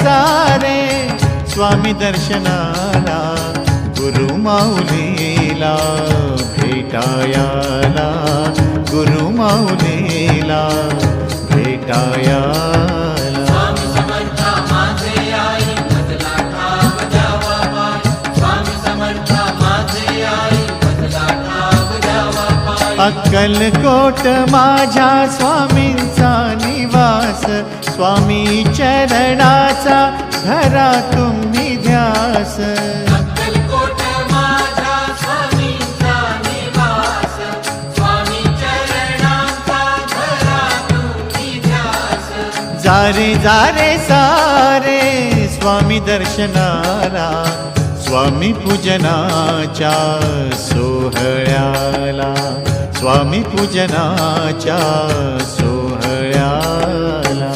सारे स्वामी दर्शनाला गुरु माऊलीला भेटायाला गुरु माऊलीला भेटायाला स्वामी समर्था माझे आई बदला ठाव द्यावा पाय स्वामी समर्था माझे आई बदला ठाव द्यावा पाय अक्कलकोट माझ्या स्वामींचा निवास स्वामी चरणाचा धरा तुम्ही ध्यास अक्कलकोट माझ्या स्वामींचा निवास स्वामी चरणांचा धरा तुम्ही ध्यास जारे जारे सारे स्वामी दर्शनाला स्वामी पूजनाच्या सोहळ्याला स्वामी पूजनाच्या सोहळ्याला